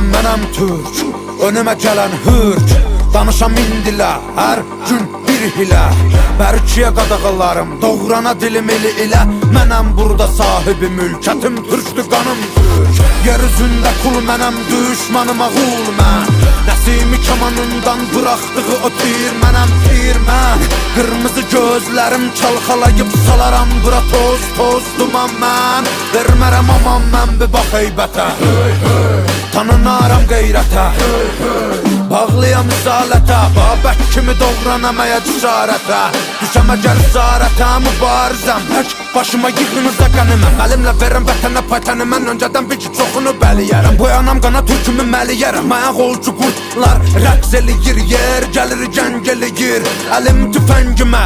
mənəm türk, önümə gələn hürk. Danışam indilə, hər gün bir hilə. Bərkiyə qadağalarım, doğrana dilim eli ilə. Mənəm burada sahibi mülkətim, türkdür qanım türk. Yer üzündə kul mənəm, düşmanıma qul mən. Nəsimi kamanından bıraxdığı o tir mənəm, tir mən. Qırmızı gözlərim çalxalayıb salaram bura toz, toz duman mən. Vermərəm aman mən bir bax heybətə, tanınaram qeyrətə. Bağlıyam risalətə, Babək kimi doğranamaya cüsarətə. Düşəm əgər zarətə, mübarizəm hək başıma yığınıza qəniməm. Əlimlə verəm vətənə paytəni, mən öncədən bir ki çoxunu bəliyərəm. Boyanam qana türkümü məliyərəm, ayaq olcu qurtlar rəqs eləyir. Yer gəlir, gəng eləyir, əlim tüfəngimə.